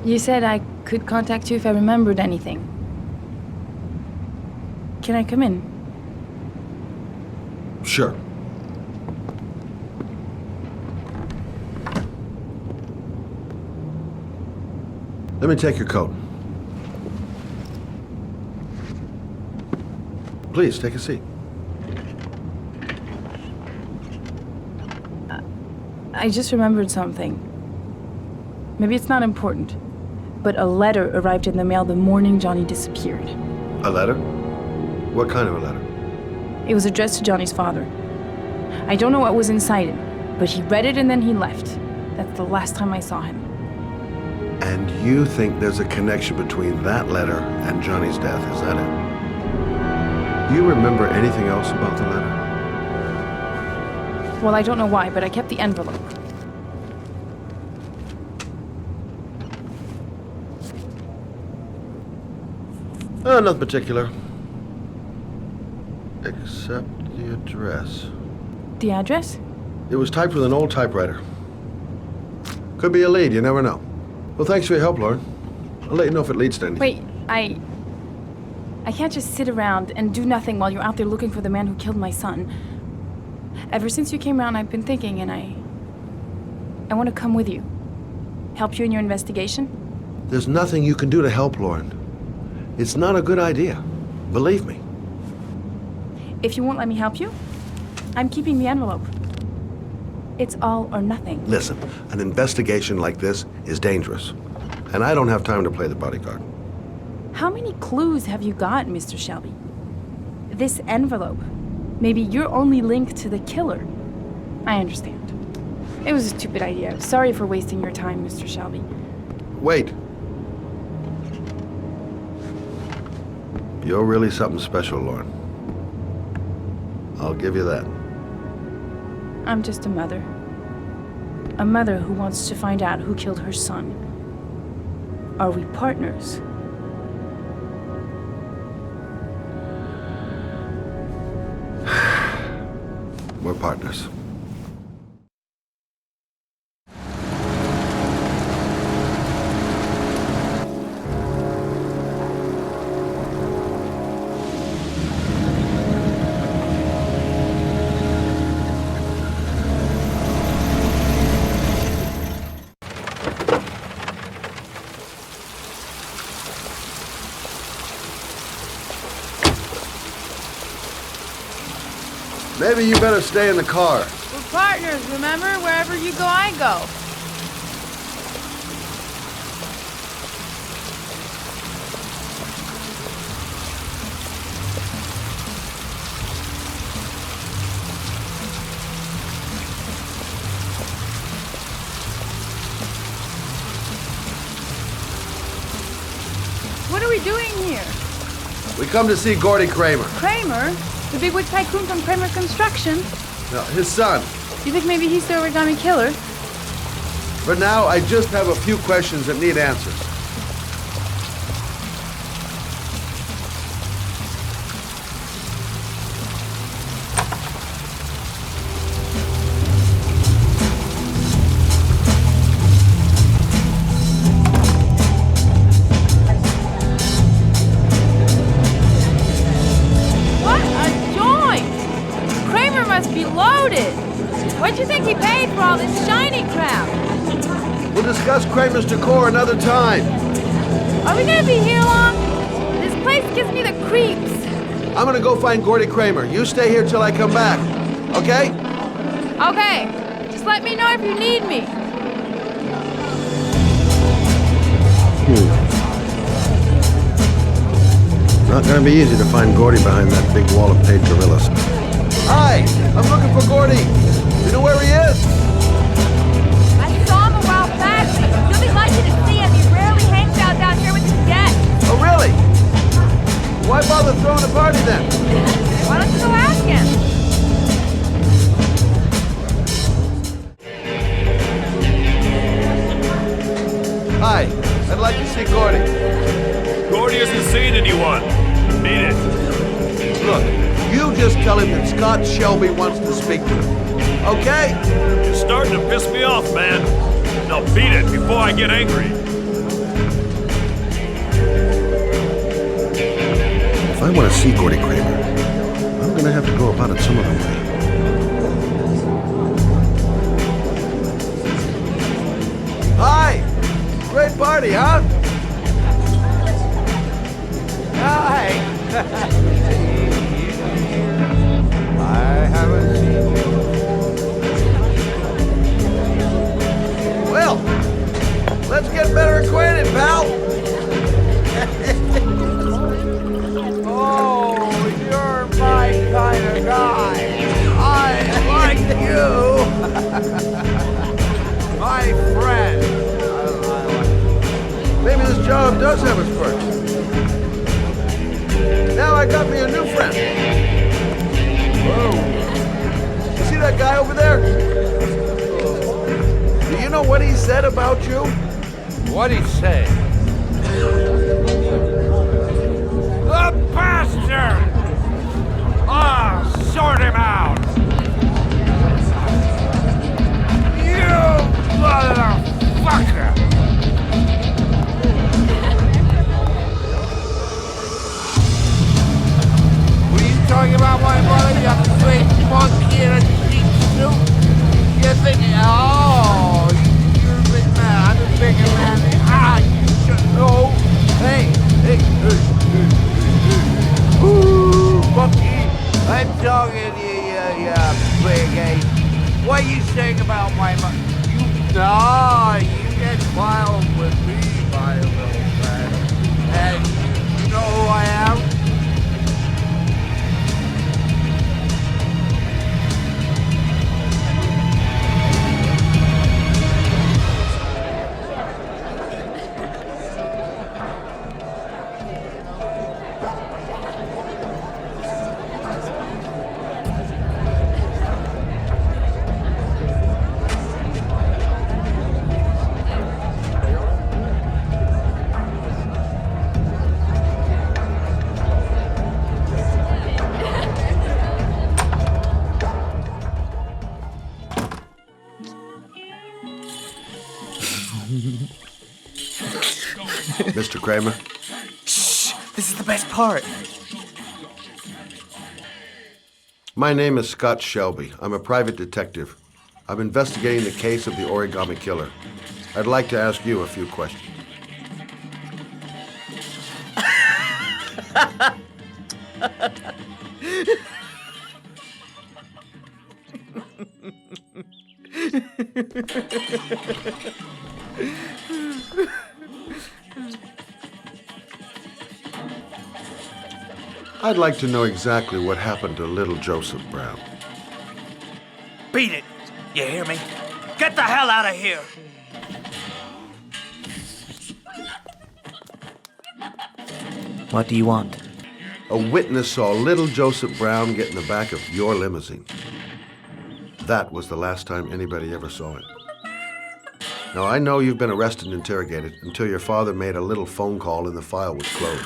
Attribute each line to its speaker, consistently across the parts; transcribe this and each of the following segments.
Speaker 1: You said I could contact you if I remembered anything. Can I come in?
Speaker 2: Sure. Let me take your coat. Please, take a seat.
Speaker 1: I just remembered something. Maybe it's not important, but a letter arrived in the mail the morning Johnny disappeared.
Speaker 2: A letter? What kind of a letter?
Speaker 1: It was addressed to Johnny's father. I don't know what was inside it, but he read it and then he left. That's the last time I saw him.
Speaker 2: And you think there's a connection between that letter and Johnny's death, is that it? You remember anything else about the letter?
Speaker 1: Well, I don't know why, but I kept the envelope.
Speaker 2: Nothing particular. Except the address.
Speaker 1: The address?
Speaker 2: It was typed with an old typewriter. Could be a lead, you never know. Well, thanks for your help, Lauren. I'll let you know if it leads to anything.
Speaker 1: Wait, I can't just sit around and do nothing while you're out there looking for the man who killed my son. Ever since you came around, I've been thinking, and I want to come with you. Help you in your investigation?
Speaker 2: There's nothing you can do to help, Lauren. It's not a good idea. Believe me.
Speaker 1: If you won't let me help you, I'm keeping the envelope. It's all or nothing.
Speaker 2: Listen, an investigation like this is dangerous. And I don't have time to play the bodyguard.
Speaker 1: How many clues have you got, Mr. Shelby? This envelope. Maybe your only link to the killer. I understand. It was a stupid idea. Sorry for wasting your time, Mr. Shelby.
Speaker 2: Wait. You're really something special, Lauren. I'll give you that.
Speaker 1: I'm just a mother. A mother who wants to find out who killed her son. Are we partners?
Speaker 2: We're partners. Maybe you better stay in the car.
Speaker 1: We're partners, remember? Wherever you go, I go. What are we doing here?
Speaker 2: We come to see Gordy Kramer.
Speaker 1: Kramer? The bigwig tycoon from Kramer Construction?
Speaker 2: No, his son.
Speaker 1: You think maybe he's the origami killer?
Speaker 2: For now, I just have a few questions that need answers. discuss Kramer's decor another time.
Speaker 1: Are we gonna be here long? This place gives me the creeps.
Speaker 2: I'm gonna go find Gordy Kramer. You stay here till I come back. Okay?
Speaker 1: Okay. Just let me know if you need me.
Speaker 2: Not gonna be easy to find Gordy behind that big wall of paid gorillas. Hi! I'm looking for Gordy. You know where he is?
Speaker 1: I saw him a while back. You'll be lucky to see him. He rarely hangs out down here with his guests.
Speaker 2: Oh, really? Why bother throwing a party then?
Speaker 1: Why don't you go ask him?
Speaker 2: Hi. I'd like to see Gordy.
Speaker 3: Gordy hasn't seen anyone. Beat it.
Speaker 2: Look, you just tell him that Scott Shelby wants to speak to him. Okay?
Speaker 3: You're starting to piss me off, man. Now beat it before I get angry.
Speaker 2: If I want to see Gordy Kramer, I'm gonna have to go about it some other way. Hi! Great party, huh?
Speaker 4: Hi! I haven't seen you.
Speaker 2: Well, let's get better acquainted, pal.
Speaker 4: Oh, you're my kind of guy. I like you. My friend.
Speaker 2: Maybe this job does have its perks. Now I got me a new friend. Whoa. You see that guy over there? Do you know what he said about you?
Speaker 4: What'd he say? The bastard! Ah, sort him out! You motherfucker! Were you talking about my mother, you big monkey in a cheap suit? You're thinking, oh, you're a big man, I'm a bigger man. Ah, you should know. Hey, hey, hey, hey, hey. Ooh, monkey, I'm talking to you, big ape. What are you saying about my mother? You get wild with me, my little friend. And you know who I am?
Speaker 2: Mr. Kramer?
Speaker 5: Shh! This is the best part.
Speaker 2: My name is Scott Shelby. I'm a private detective. I'm investigating the case of the origami killer. I'd like to ask you a few questions. I'd like to know exactly what happened to little Joseph Brown.
Speaker 5: Beat it! You hear me? Get the hell out of here! What do you want?
Speaker 2: A witness saw little Joseph Brown get in the back of your limousine. That was the last time anybody ever saw it. Now, I know you've been arrested and interrogated until your father made a little phone call and the file was closed.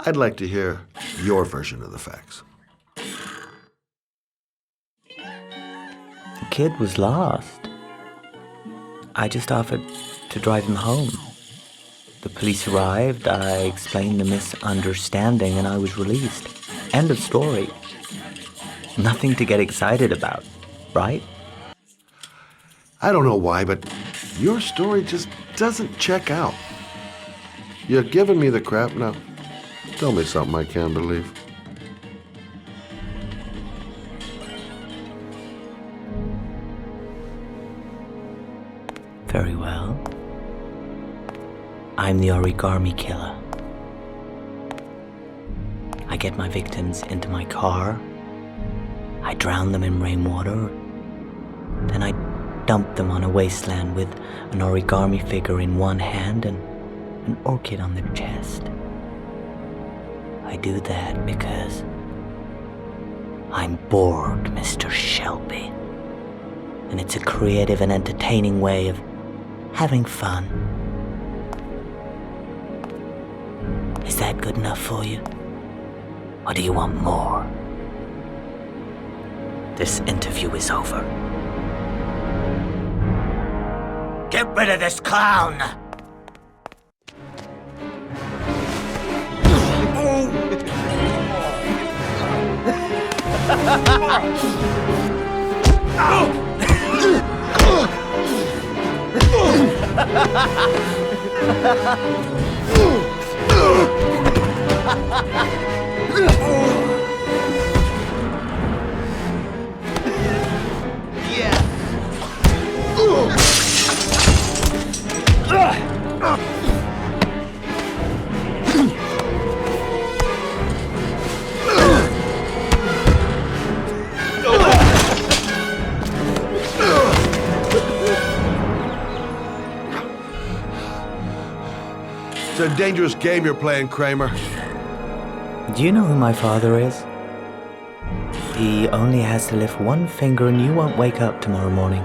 Speaker 2: I'd like to hear your version of the facts.
Speaker 6: The kid was lost. I just offered to drive him home. The police arrived, I explained the misunderstanding, and I was released. End of story. Nothing to get excited about, right?
Speaker 2: I don't know why, but your story just doesn't check out. You're giving me the crap now. Tell me something I can't believe.
Speaker 6: Very well. I'm the origami killer. I get my victims into my car. I drown them in rainwater. Then I dump them on a wasteland with an origami figure in one hand and an orchid on their chest. I do that because I'm bored, Mr. Shelby. And it's a creative and entertaining way of having fun. Is that good enough for you? Or do you want more? This interview is over.
Speaker 5: Get rid of this clown!
Speaker 2: It's a dangerous game you're playing, Kramer.
Speaker 6: Do you know who my father is? He only has to lift one finger and you won't wake up tomorrow morning.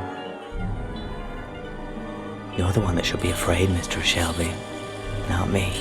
Speaker 6: You're the one that should be afraid, Mr. Shelby, not me.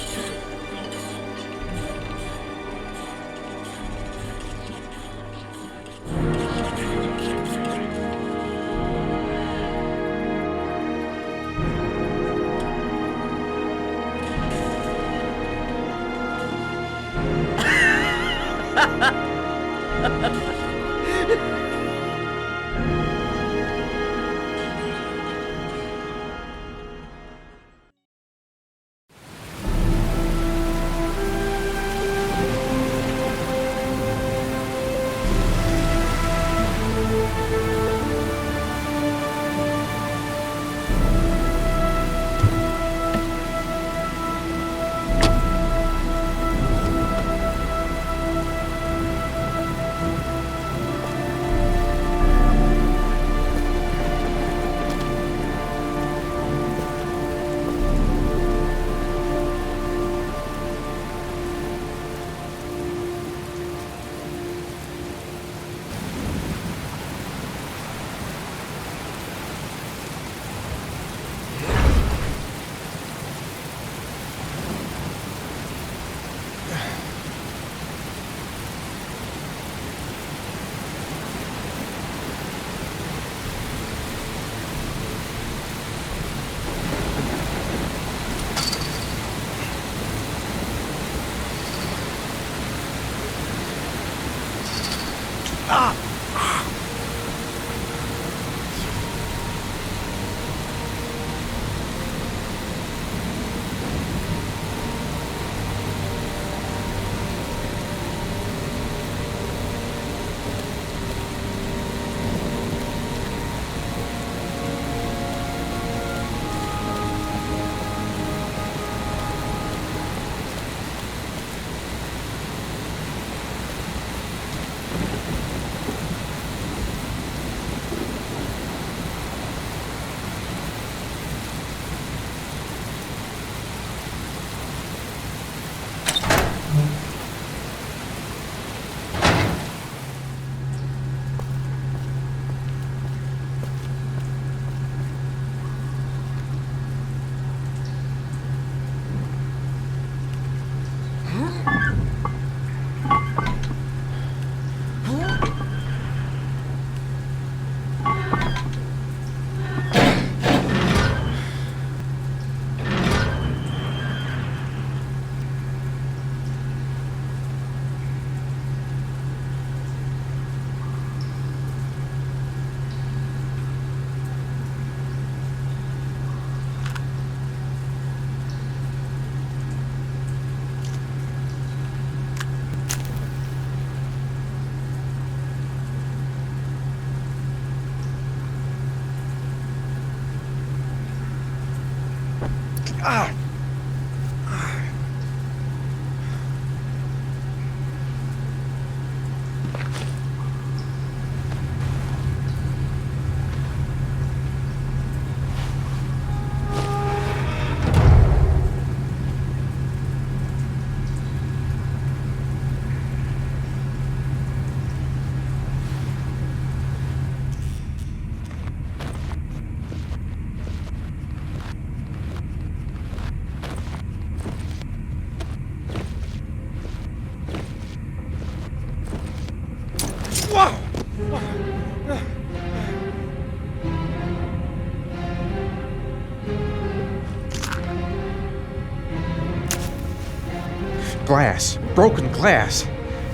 Speaker 7: Glass. Broken glass.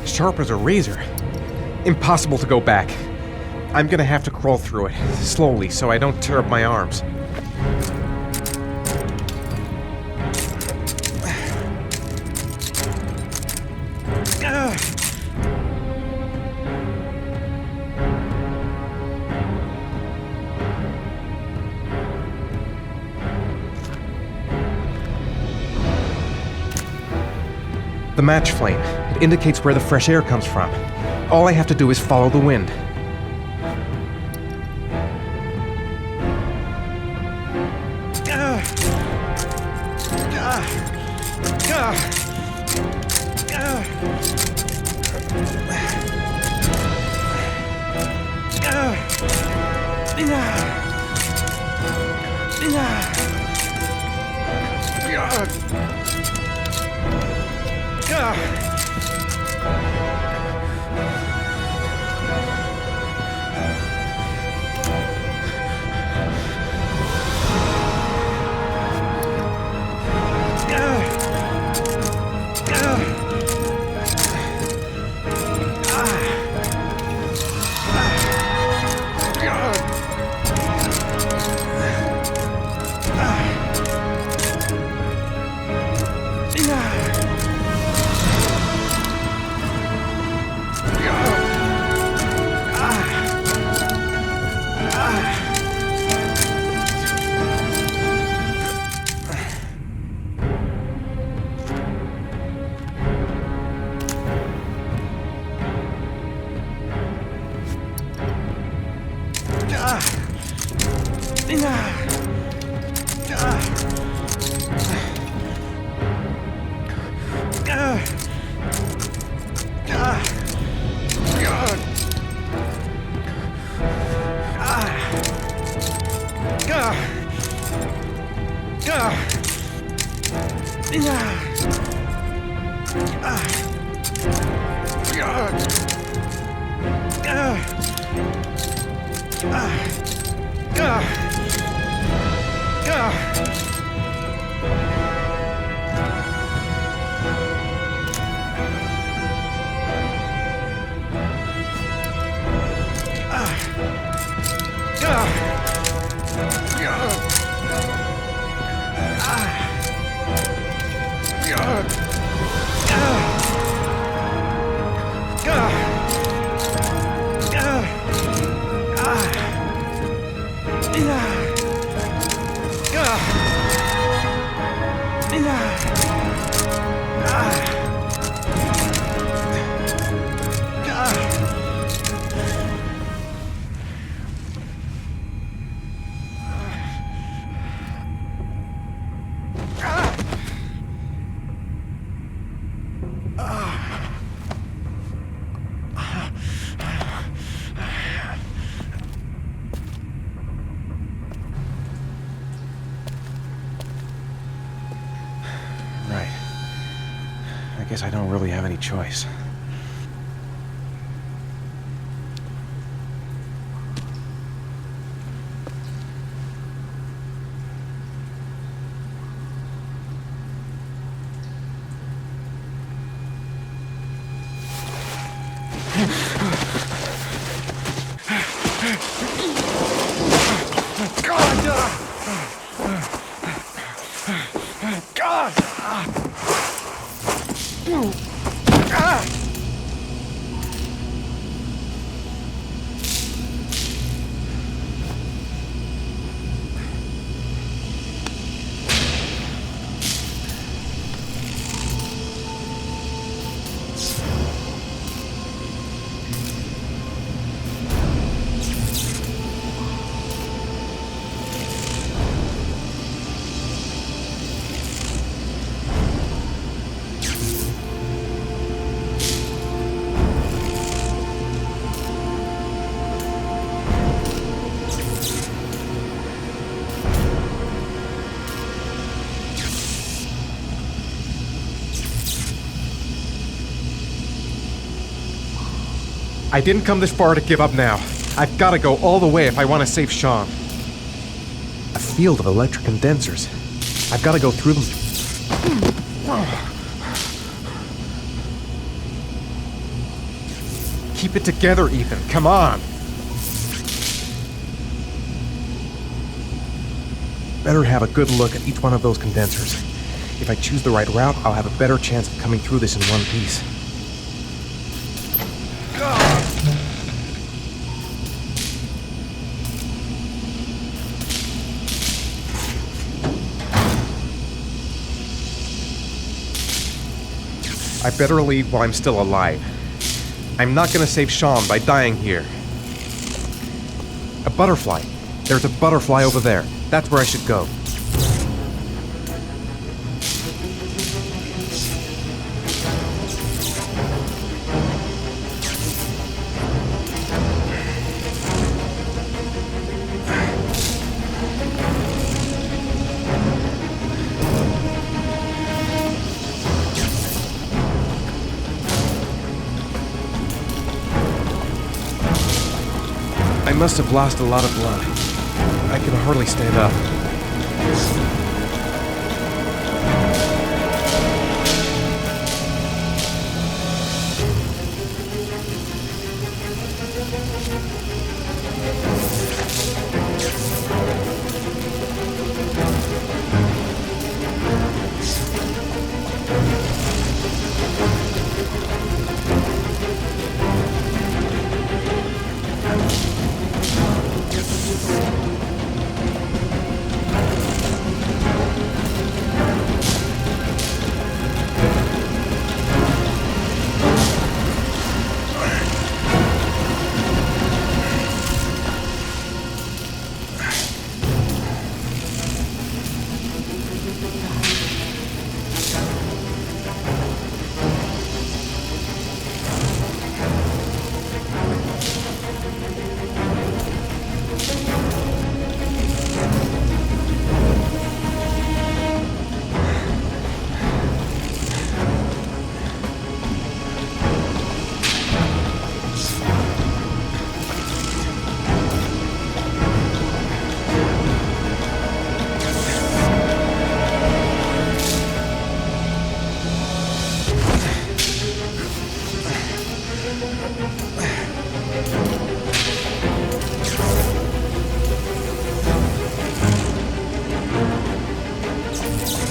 Speaker 7: Sharp as a razor. Impossible to go back. I'm gonna have to crawl through it, slowly, so I don't tear up my arms. The match flame. It indicates where the fresh air comes from. All I have to do is follow the wind. I guess I don't really have any choice. I didn't come this far to give up now. I've got to go all the way if I want to save Sean. A field of electric condensers. I've got to go through them. Keep it together, Ethan. Come on. Better have a good look at each one of those condensers. If I choose the right route, I'll have a better chance of coming through this in one piece. I better leave while I'm still alive. I'm not gonna save Sean by dying here. A butterfly. There's a butterfly over there. That's where I should go. I must have lost a lot of blood. I can hardly stand up.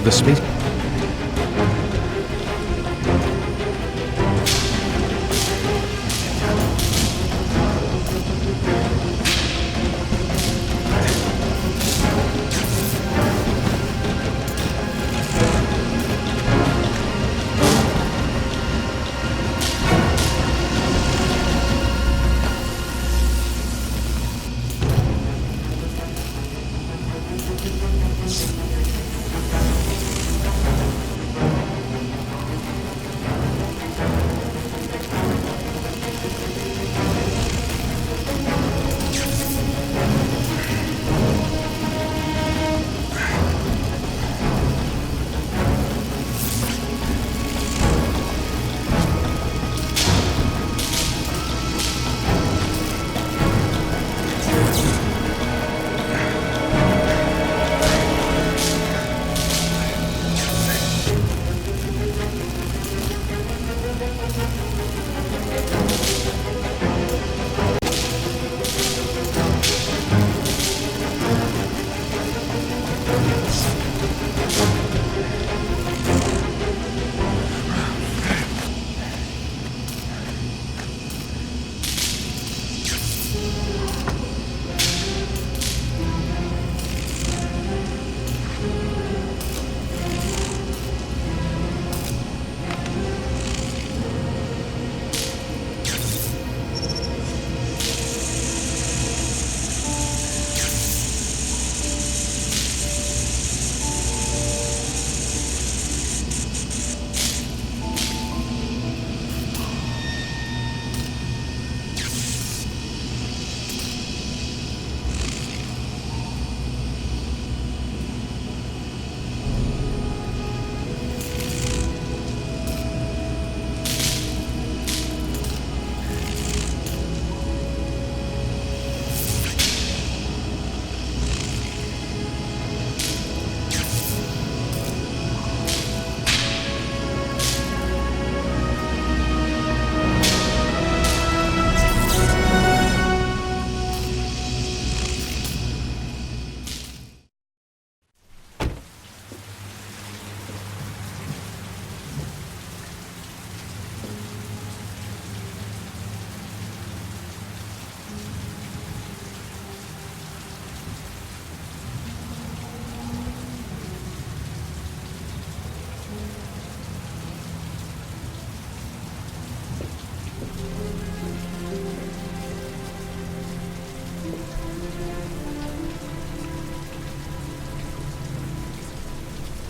Speaker 7: The space...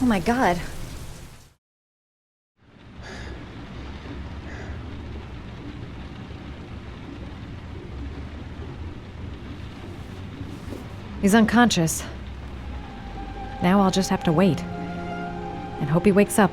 Speaker 8: Oh my god. He's unconscious. Now I'll just have to wait. And hope he wakes up.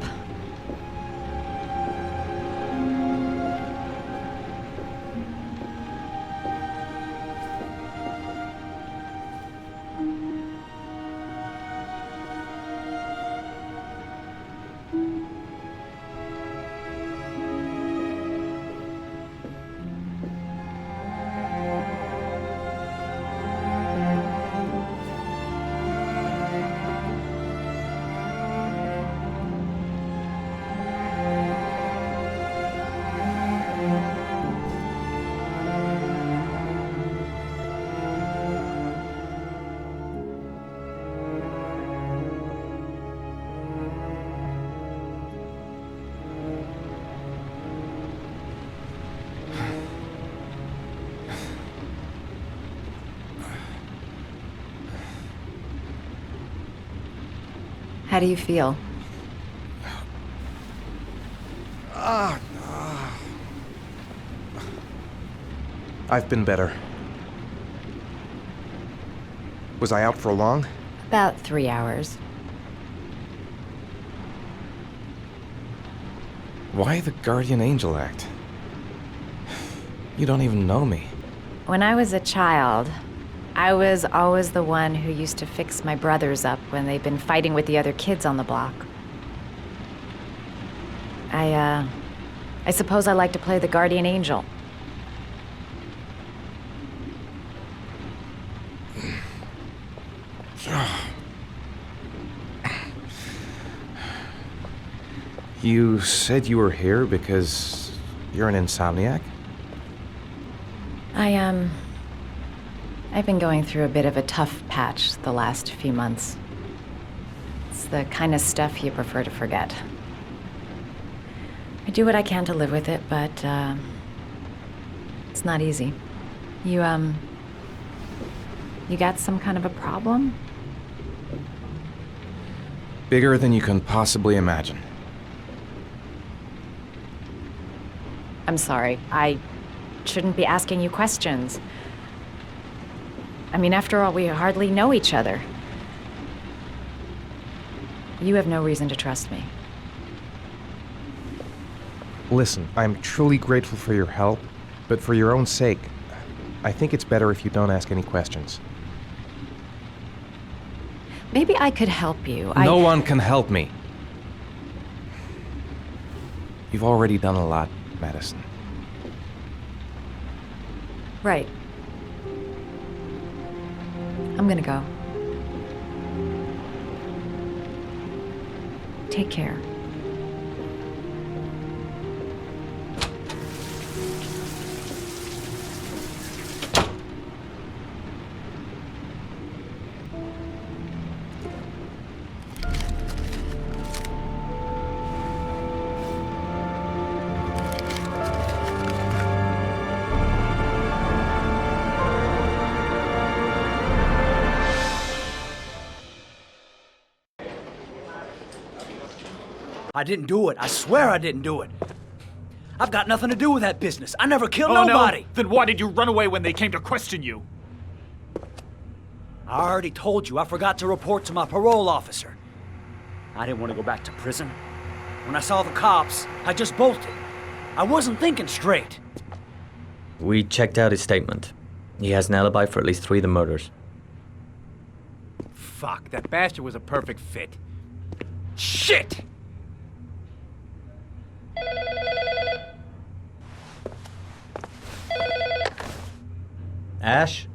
Speaker 8: How do you feel?
Speaker 7: I've been better. Was I out for long?
Speaker 8: About 3 hours.
Speaker 7: Why the guardian angel act? You don't even know me.
Speaker 8: When I was a child, I was always the one who used to fix my brothers up when they'd been fighting with the other kids on the block. I suppose I like to play the guardian angel.
Speaker 7: You said you were here because you're an insomniac?
Speaker 8: I've been going through a bit of a tough patch the last few months. It's the kind of stuff you prefer to forget. I do what I can to live with it, but, it's not easy. You got some kind of a problem?
Speaker 7: Bigger than you can possibly imagine.
Speaker 8: I'm sorry. I shouldn't be asking you questions. I mean, after all, we hardly know each other. You have no reason to trust me.
Speaker 7: Listen, I'm truly grateful for your help, but for your own sake, I think it's better if you don't ask any questions.
Speaker 8: Maybe I could help you.
Speaker 7: No one can help me. You've already done a lot, Madison.
Speaker 8: Right. I'm gonna go. Take care.
Speaker 5: I didn't do it. I swear I didn't do it. I've got nothing to do with that business. I never killed nobody.
Speaker 3: No? Then why did you run away when they came to question you?
Speaker 5: I already told you I forgot to report to my parole officer. I didn't want to go back to prison. When I saw the cops, I just bolted. I wasn't thinking straight.
Speaker 6: We checked out his statement. He has an alibi for at least 3 of the murders.
Speaker 3: Fuck, that bastard was a perfect fit.
Speaker 5: Shit!
Speaker 6: Ash?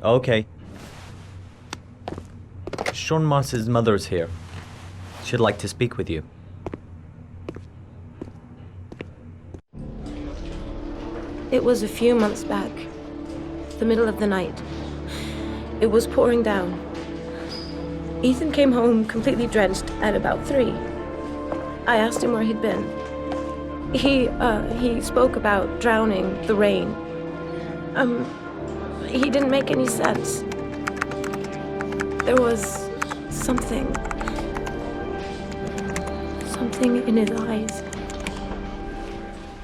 Speaker 6: Okay. Sean Moss's mother's here. She'd like to speak with you.
Speaker 9: It was a few months back, the middle of the night. It was pouring down. Ethan came home completely drenched at about 3. I asked him where he'd been. He spoke about drowning, the rain. He didn't make any sense. there was something in his eyes,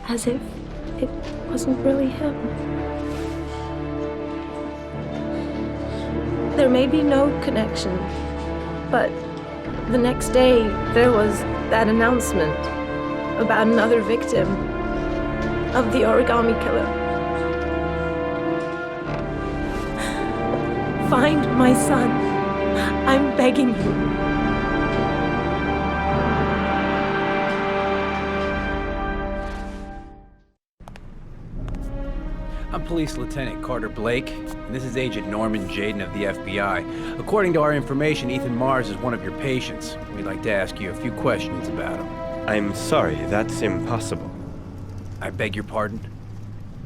Speaker 9: as if it wasn't really him. There may be no connection, but the next day there was that announcement about another victim of the origami killer. Find my son. I'm begging you.
Speaker 10: I'm Police Lieutenant Carter Blake, and this is Agent Norman Jaden of the FBI. According to our information, Ethan Mars is one of your patients. We'd like to ask you a few questions about him.
Speaker 11: I'm sorry, that's impossible.
Speaker 10: I beg your pardon?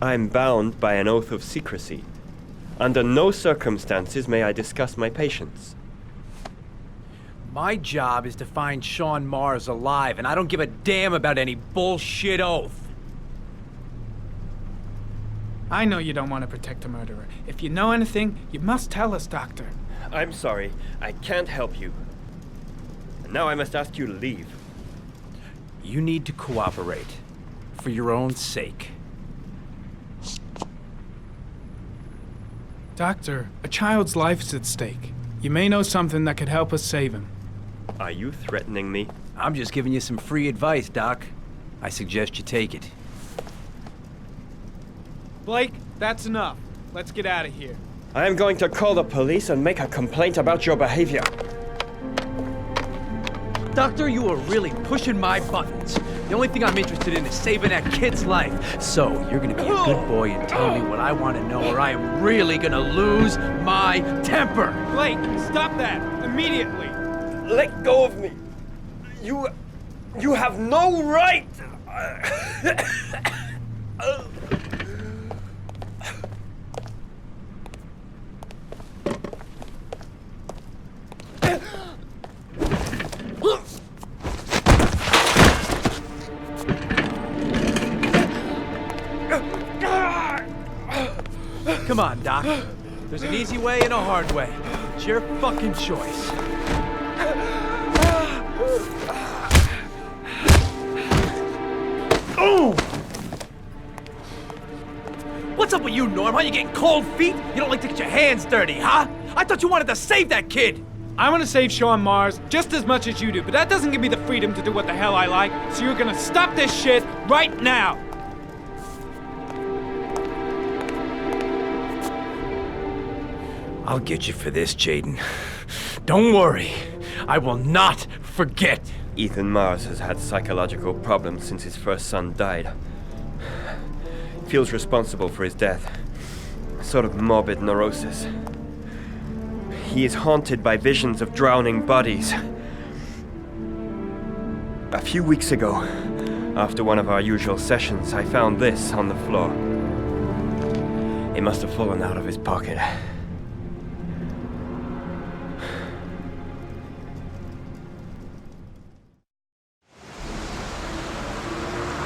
Speaker 11: I'm bound by an oath of secrecy. Under no circumstances may I discuss my patients.
Speaker 10: My job is to find Sean Mars alive, and I don't give a damn about any bullshit oath.
Speaker 12: I know you don't want to protect a murderer. If you know anything, you must tell us, Doctor.
Speaker 11: I'm sorry, I can't help you. And now I must ask you to leave.
Speaker 10: You need to cooperate. For your own sake.
Speaker 12: Doctor, a child's life's at stake. You may know something that could help us save him.
Speaker 11: Are you threatening me?
Speaker 10: I'm just giving you some free advice, Doc. I suggest you take it.
Speaker 12: Blake, that's enough. Let's get out of here.
Speaker 11: I am going to call the police and make a complaint about your behavior.
Speaker 10: Doctor, you are really pushing my buttons. The only thing I'm interested in is saving that kid's life. So, you're gonna be a good boy and tell me what I want to know, or I am really gonna lose my temper.
Speaker 12: Blake, stop that! Immediately!
Speaker 11: Let go of me. You have no right!
Speaker 10: Come on, Doc. There's an easy way and a hard way. It's your fucking choice. Oh! What's up with you, Norm? How you getting cold feet? You don't like to get your hands dirty, huh? I thought you wanted to save that kid!
Speaker 12: I want to save Sean Mars just as much as you do, but that doesn't give me the freedom to do what the hell I like, so you're gonna stop this shit right now!
Speaker 10: I'll get you for this, Jaden. Don't worry. I will not forget.
Speaker 11: Ethan Mars has had psychological problems since his first son died. Feels responsible for his death. A sort of morbid neurosis. He is haunted by visions of drowning bodies. A few weeks ago, after one of our usual sessions, I found this on the floor. It must have fallen out of his pocket.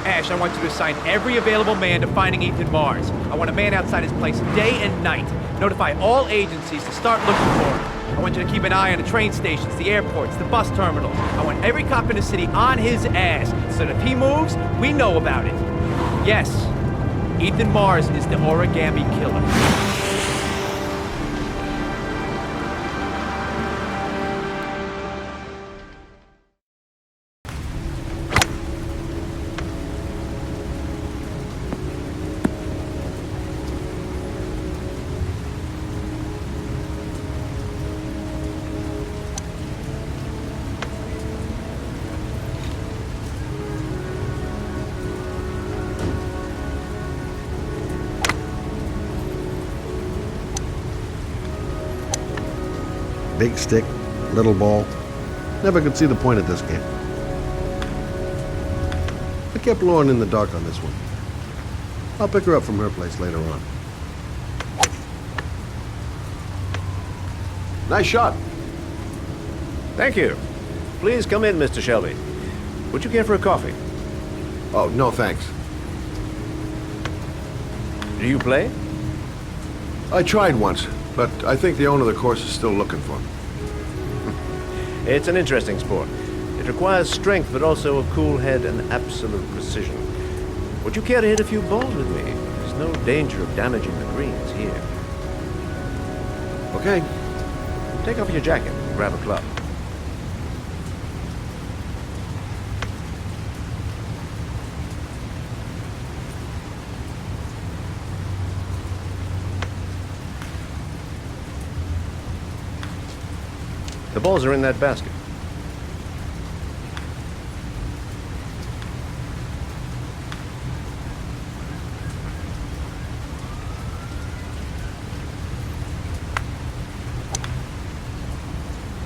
Speaker 10: Ash, I want you to assign every available man to finding Ethan Mars. I want a man outside his place day and night. Notify all agencies to start looking for him. I want you to keep an eye on the train stations, the airports, the bus terminals. I want every cop in the city on his ass, so that if he moves, we know about it. Yes, Ethan Mars is the origami killer.
Speaker 2: Big stick, little ball. Never could see the point of this game. I kept blowing in the dark on this one. I'll pick her up from her place later on. Nice shot.
Speaker 3: Thank you. Please come in, Mr. Shelby. Would you care for a coffee?
Speaker 2: Oh, no thanks.
Speaker 3: Do you play?
Speaker 2: I tried once, but I think the owner of the course is still looking for me.
Speaker 3: It's an interesting sport. It requires strength, but also a cool head and absolute precision. Would you care to hit a few balls with me? There's no danger of damaging the greens here.
Speaker 2: Okay.
Speaker 3: Take off your jacket and grab a club. The balls are in that basket.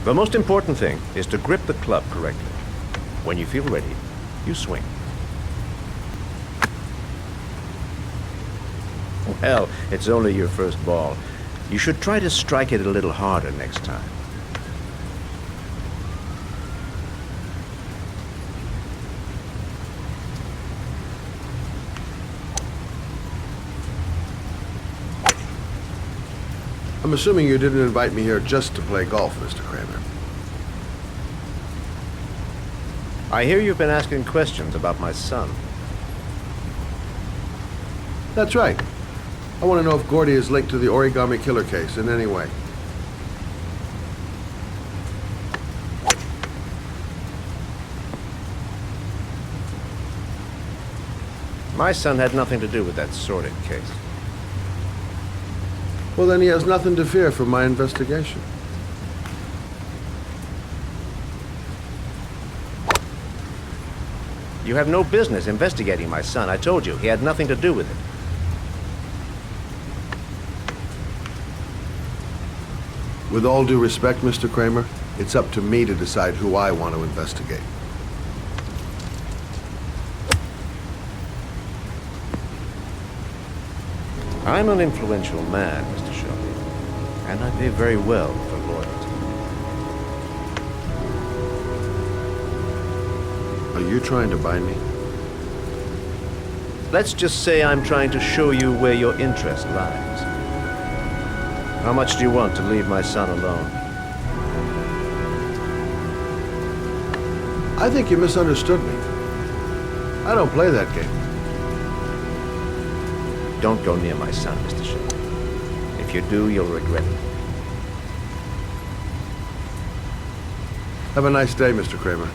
Speaker 3: The most important thing is to grip the club correctly. When you feel ready, you swing. Well, it's only your first ball. You should try to strike it a little harder next time.
Speaker 2: I'm assuming you didn't invite me here just to play golf, Mr. Kramer.
Speaker 3: I hear you've been asking questions about my son.
Speaker 2: That's right. I want to know if Gordy is linked to the origami killer case in any way.
Speaker 3: My son had nothing to do with that sordid case.
Speaker 2: Well, then he has nothing to fear from my investigation.
Speaker 3: You have no business investigating my son. I told you, he had nothing to do with it.
Speaker 2: With all due respect, Mr. Kramer, it's up to me to decide who I want to investigate.
Speaker 3: I'm an influential man, Mr. Shelby, and I pay very well for loyalty.
Speaker 2: Are you trying to buy me?
Speaker 3: Let's just say I'm trying to show you where your interest lies. How much do you want to leave my son alone?
Speaker 2: I think you misunderstood me. I don't play that game.
Speaker 3: Don't go near my son, Mr. Shelby. If you do, you'll regret it.
Speaker 2: Have a nice day, Mr. Kramer.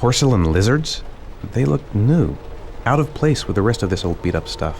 Speaker 7: Porcelain lizards? They look new, out of place with the rest of this old beat-up stuff.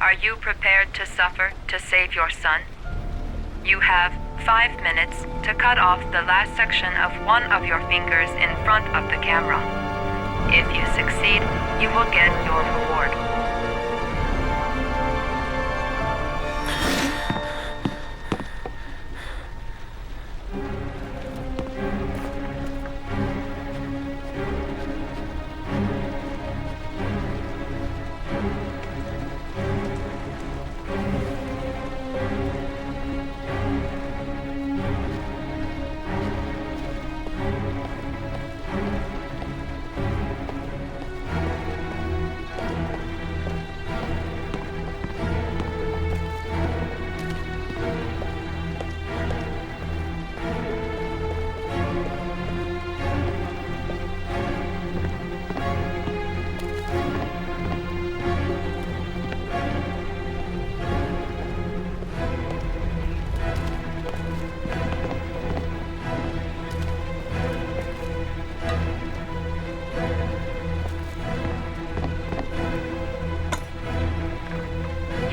Speaker 13: Are you prepared to suffer to save your son? You have 5 minutes to cut off the last section of one of your fingers in front of the camera. If you succeed, you will get your reward.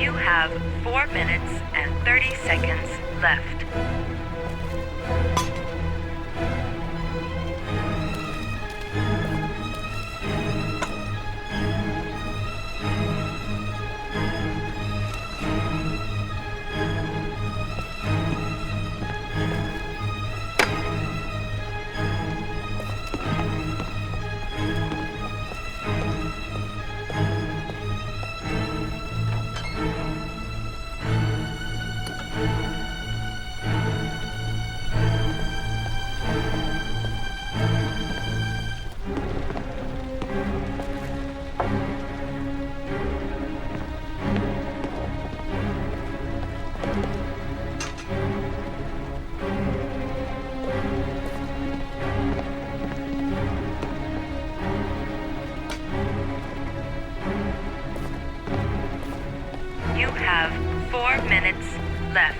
Speaker 13: You have 4 minutes and 30 seconds left. You have 4 minutes left.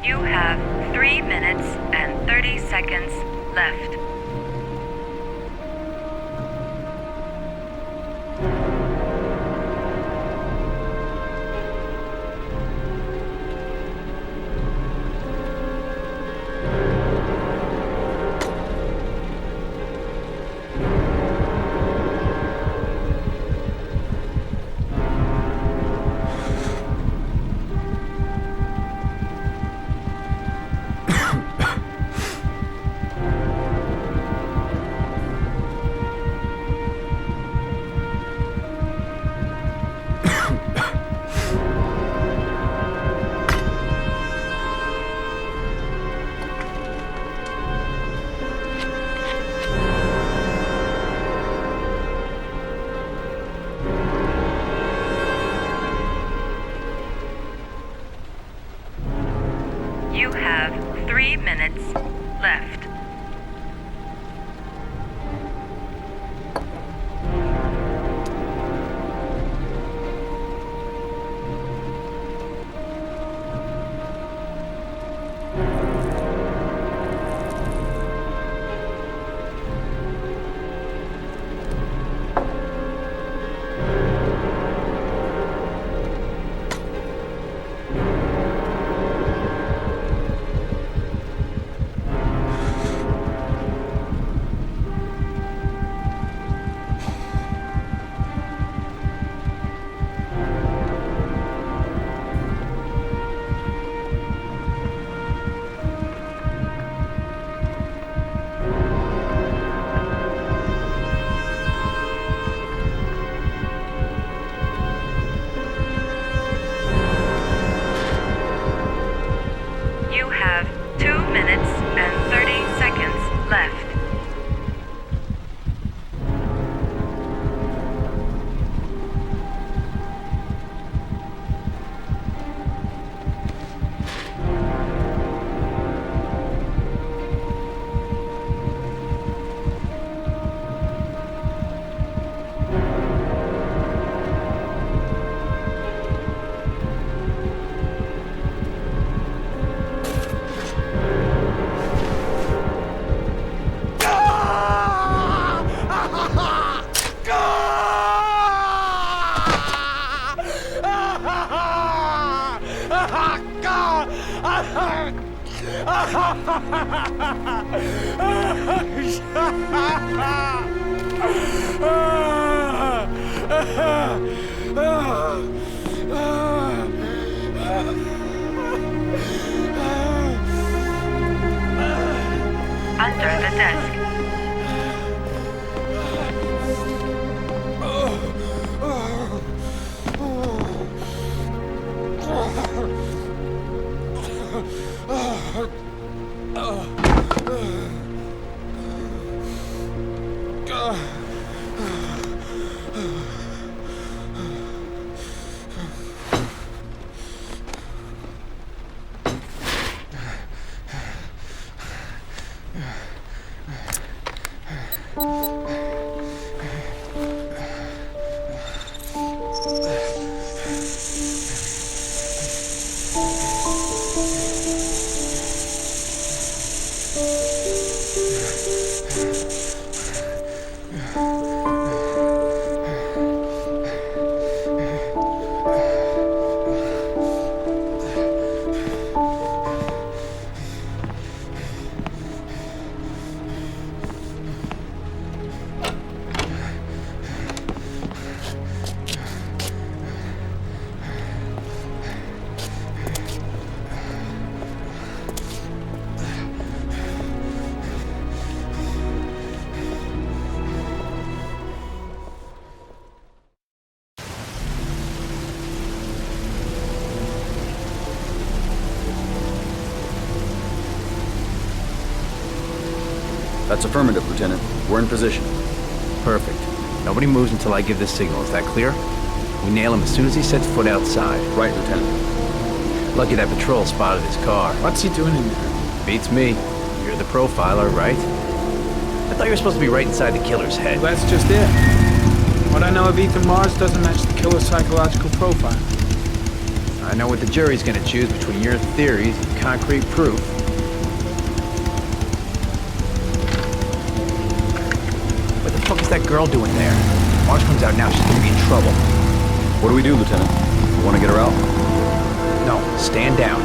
Speaker 13: You have 3 minutes and 30 seconds left. You have 3 minutes left. Under the desk.
Speaker 14: That's affirmative, Lieutenant. We're in position.
Speaker 10: Perfect. Nobody moves until I give the signal. Is that clear? We nail him as soon as he sets foot outside.
Speaker 14: Right, Lieutenant.
Speaker 10: Lucky that patrol spotted his car.
Speaker 12: What's he doing in there?
Speaker 10: Beats me. You're the profiler, right? I thought you were supposed to be right inside the killer's head.
Speaker 12: Well, that's just it. What I know of Ethan Mars doesn't match the killer's psychological profile.
Speaker 10: I know what the jury's gonna choose between your theories and concrete proof. What the fuck is that girl doing there? Mars comes out now, she's gonna be in trouble.
Speaker 14: What do we do, Lieutenant? You want to get her out?
Speaker 10: No, stand down.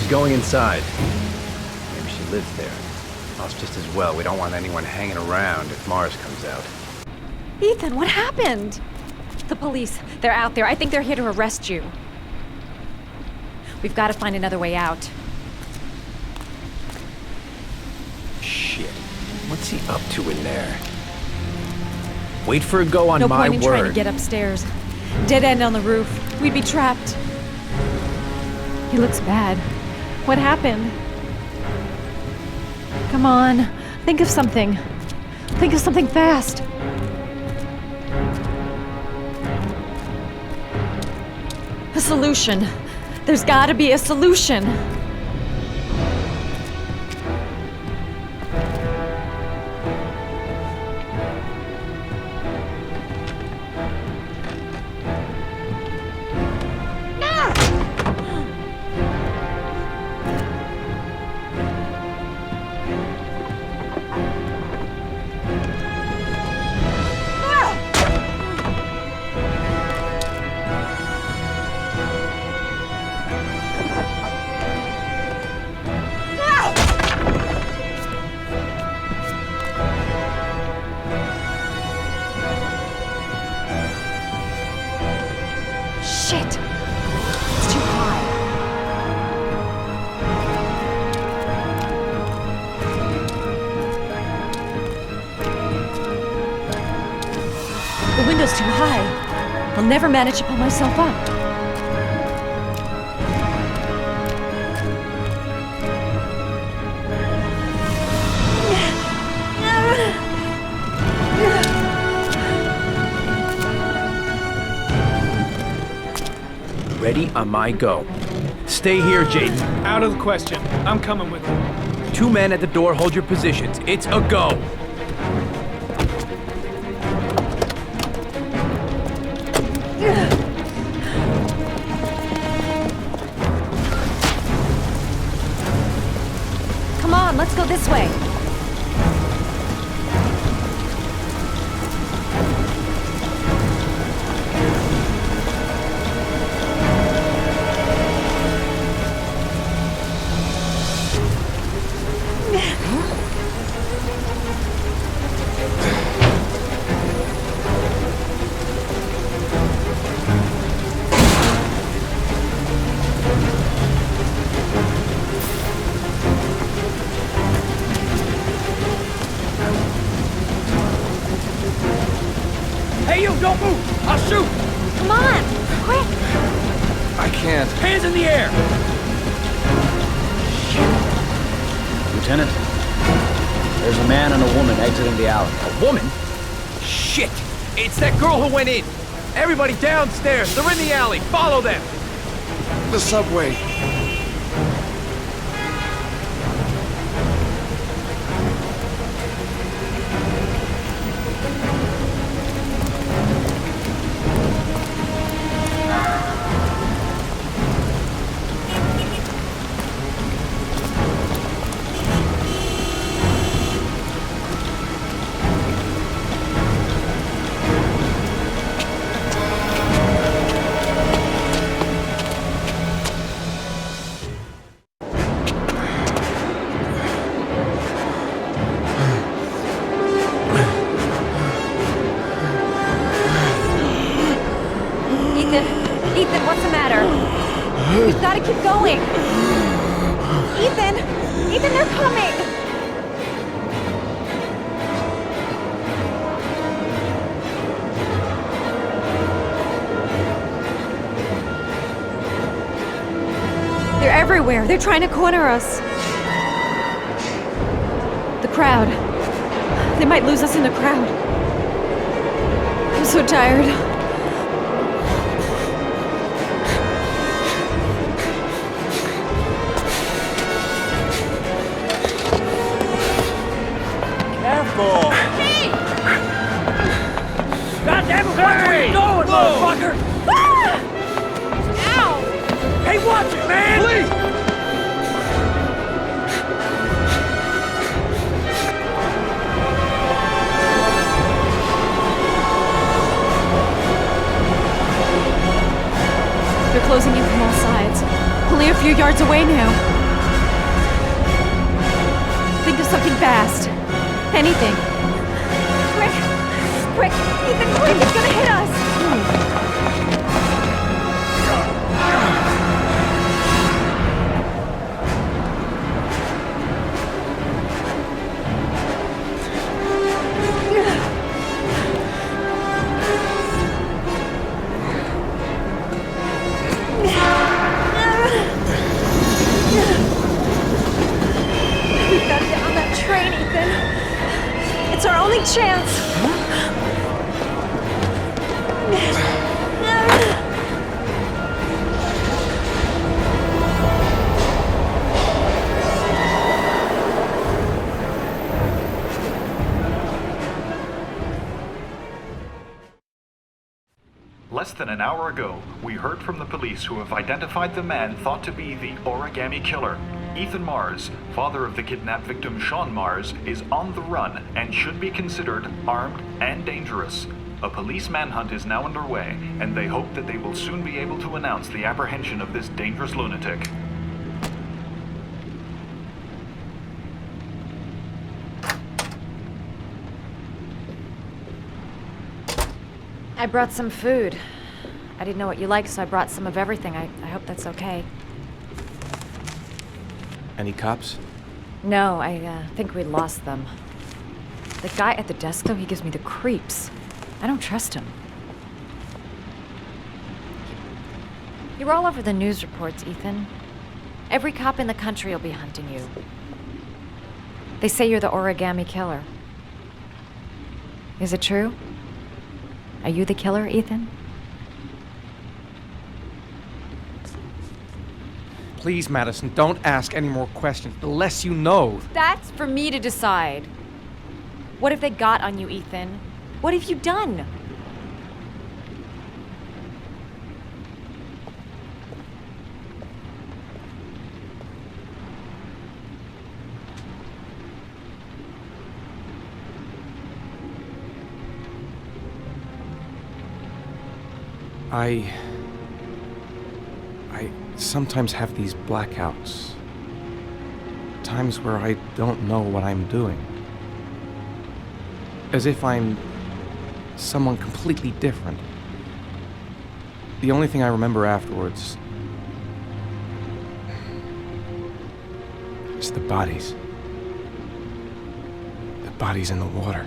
Speaker 10: Going inside. Maybe she lives there. Well, it's just as well. We don't want anyone hanging around if Mars comes out.
Speaker 8: Ethan, what happened? The police. They're out there. I think they're here to arrest you. We've got to find another way out.
Speaker 10: Shit. What's he up to in there? Wait for a go on
Speaker 8: no
Speaker 10: my
Speaker 8: point in
Speaker 10: word.
Speaker 8: trying to get upstairs. Dead end on the roof. We'd be trapped. He looks bad. What happened? Come on. Think of something. Think of something fast. A solution. There's gotta be a solution. Shit! It's too high. The window's too high. I'll never manage to pull myself up.
Speaker 10: Ready on my go. Stay here, Jaden.
Speaker 12: Out of the question. I'm coming with you.
Speaker 10: 2 men at the door, hold your positions. It's a go.
Speaker 8: Come on, let's go this way.
Speaker 5: Hey, you, don't move! I'll shoot!
Speaker 8: Come on, quick!
Speaker 14: I can't.
Speaker 5: Hands in the air!
Speaker 14: Lieutenant, there's a man and a woman exiting the alley.
Speaker 10: A woman? Shit! It's that girl who went in! Everybody downstairs! They're in the alley! Follow them!
Speaker 2: The subway.
Speaker 8: Ethan, what's the matter? We've got to keep going. Ethan! Ethan, they're coming! They're everywhere. They're trying to corner us. The crowd. They might lose us in the crowd. I'm so tired.
Speaker 5: Careful! Hey! God damn it, watch where you're going, motherfucker!
Speaker 8: Ah! Ow!
Speaker 5: Hey, watch it, man!
Speaker 10: Please!
Speaker 8: They're closing in from all sides. Only a few yards away now. Think of something fast. Anything. Quick! Quick! Ethan, quick! He's gonna hit us! We've got to get on that train, Ethan. It's our only chance.
Speaker 15: Less than an hour ago, we heard from the police who have identified the man thought to be the origami killer. Ethan Mars, father of the kidnapped victim Sean Mars, is on the run and should be considered armed and dangerous. A police manhunt is now underway, and they hope that they will soon be able to announce the apprehension of this dangerous lunatic.
Speaker 8: I brought some food. I didn't know what you liked, so I brought some of everything. I hope that's okay.
Speaker 7: Any cops?
Speaker 8: No, I think we lost them. The guy at the desk, though, he gives me the creeps. I don't trust him. You're all over the news reports, Ethan. Every cop in the country will be hunting you. They say you're the origami killer. Is it true? Are you the killer, Ethan?
Speaker 7: Please, Madison, don't ask any more questions. The less you know.
Speaker 8: That's for me to decide. What if they got on you, Ethan? What have you done?
Speaker 7: I sometimes have these blackouts. Times where I don't know what I'm doing. As if I'm someone completely different. The only thing I remember afterwards is the bodies. The bodies in the water.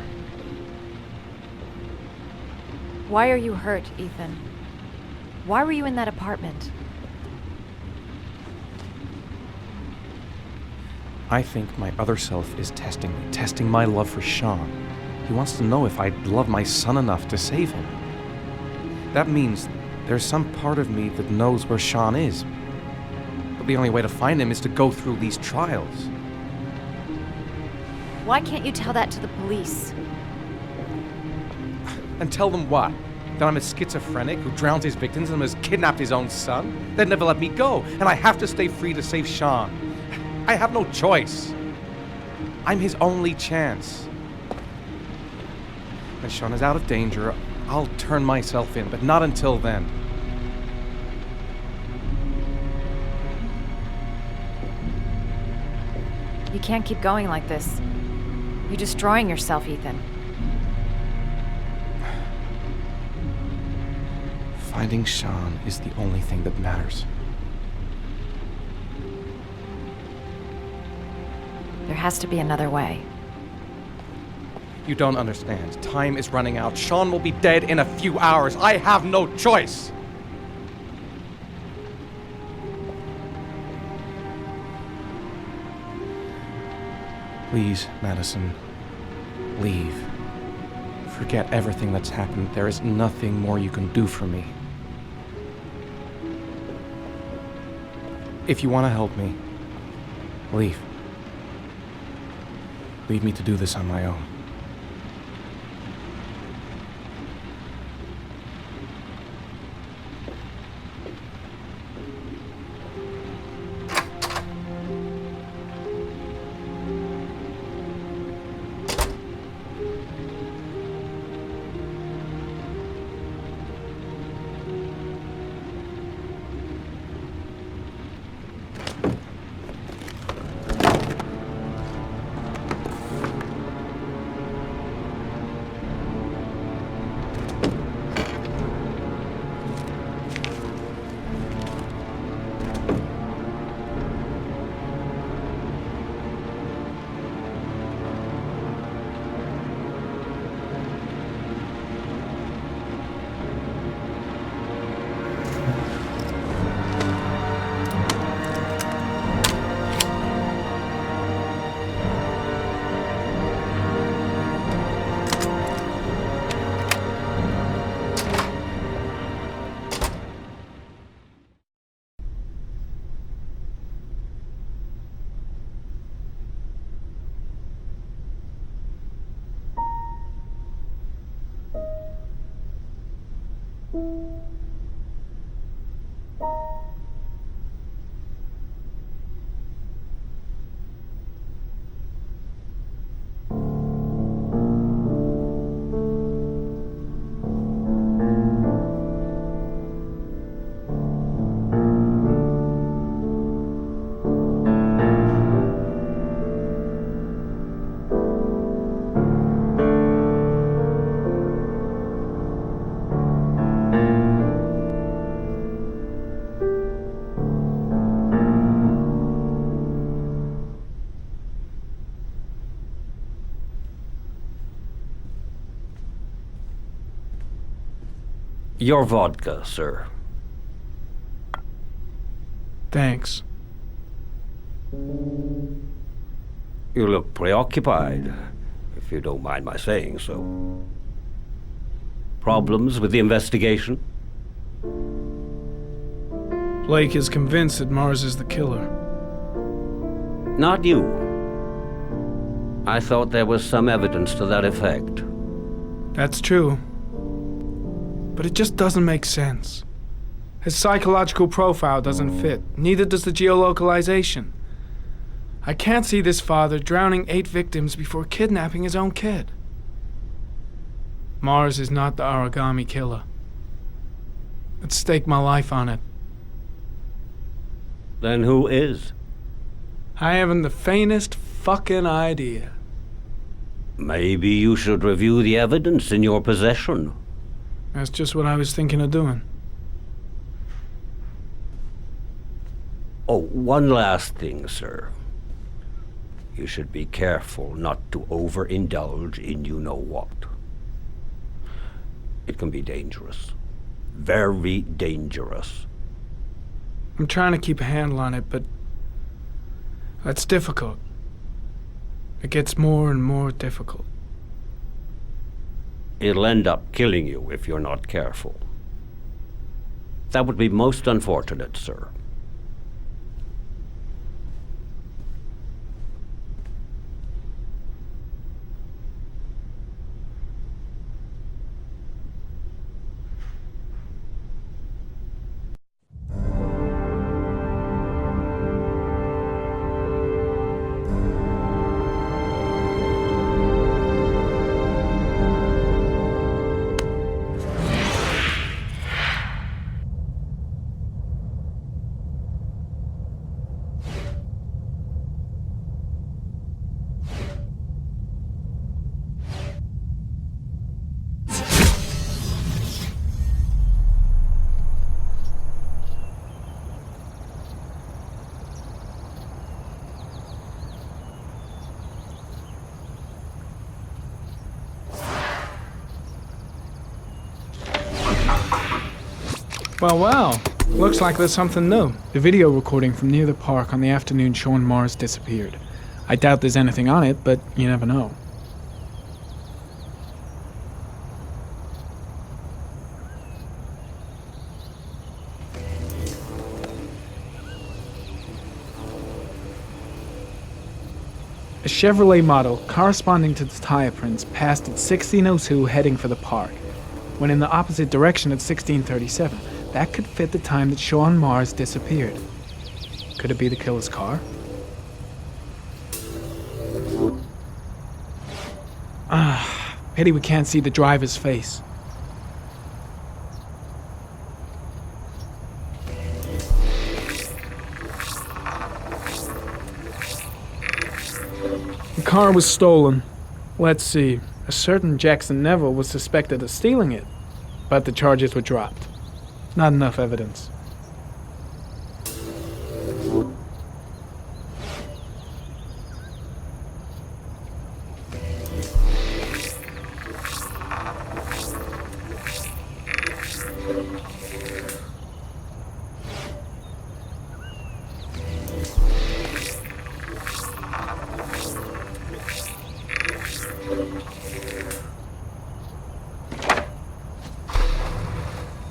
Speaker 8: Why are you hurt, Ethan? Why were you in that apartment?
Speaker 7: I think my other self is testing me, testing my love for Sean. He wants to know if I'd love my son enough to save him. That means there's some part of me that knows where Sean is. But the only way to find him is to go through these trials.
Speaker 8: Why can't you tell that to the police?
Speaker 7: And tell them what? That I'm a schizophrenic who drowns his victims and has kidnapped his own son? They'd never let me go, and I have to stay free to save Sean. I have no choice. I'm his only chance. When Sean is out of danger, I'll turn myself in, but not until then.
Speaker 8: You can't keep going like this. You're destroying yourself, Ethan.
Speaker 7: Finding Sean is the only thing that matters.
Speaker 8: There has to be another way.
Speaker 7: You don't understand. Time is running out. Sean will be dead in a few hours. I have no choice. Please, Madison, leave. Forget everything that's happened. There is nothing more you can do for me. If you want to help me, leave. Leave me to do this on my own.
Speaker 16: Your vodka, sir.
Speaker 7: Thanks.
Speaker 16: You look preoccupied, if you don't mind my saying so. Problems with the investigation?
Speaker 12: Blake is convinced that Mars is the killer.
Speaker 16: Not you. I thought there was some evidence to that effect.
Speaker 12: That's true. But it just doesn't make sense. His psychological profile doesn't fit. Neither does the geolocalization. I can't see this father drowning 8 victims before kidnapping his own kid. Mars is not the origami killer. I'd stake my life on it.
Speaker 16: Then who is?
Speaker 12: I haven't the faintest fucking idea.
Speaker 16: Maybe you should review the evidence in your possession.
Speaker 12: That's just what I was thinking of doing.
Speaker 16: Oh, one last thing, sir. You should be careful not to overindulge in you-know-what. It can be dangerous. Very dangerous.
Speaker 12: I'm trying to keep a handle on it, but that's difficult. It gets more and more difficult.
Speaker 16: It'll end up killing you if you're not careful. That would be most unfortunate, sir.
Speaker 12: Well. Looks like there's something new. The video recording from near the park on the afternoon Sean Mars disappeared. I doubt there's anything on it, but you never know. A Chevrolet model corresponding to the tire prints passed at 16:02 heading for the park, when in the opposite direction at 16:37. That could fit the time that Sean Mars disappeared. Could it be the killer's car? Pity we can't see the driver's face. The car was stolen. Let's see. A certain Jackson Neville was suspected of stealing it, but the charges were dropped. Not enough evidence.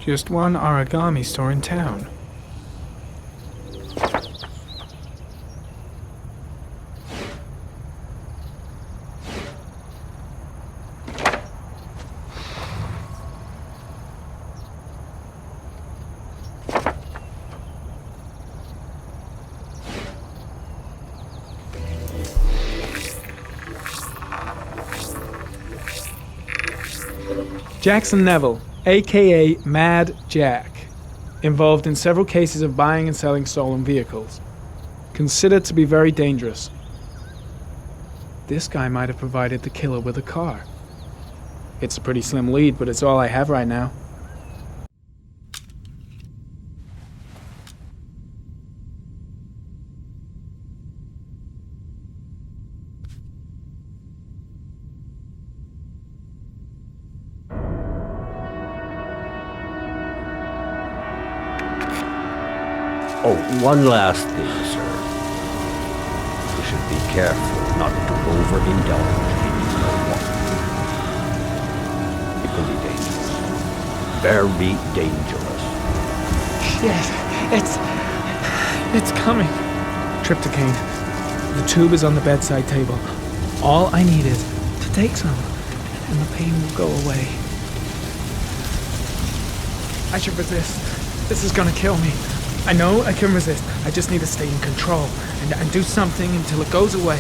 Speaker 12: Just one origami store in town. Jackson Neville, a.k.a. Mad Jack, involved in several cases of buying and selling stolen vehicles. Considered to be very dangerous. This guy might have provided the killer with a car. It's a pretty slim lead, but it's all I have right now.
Speaker 16: Oh, one last thing, sir. You should be careful not to overindulge in you-know-what. It can be dangerous. Very dangerous.
Speaker 12: Yes, it's coming. Tryptocaine. The tube is on the bedside table. All I need is to take some, and the pain will go away. I should resist. This is gonna kill me. I know I can resist. I just need to stay in control and do something until it goes away.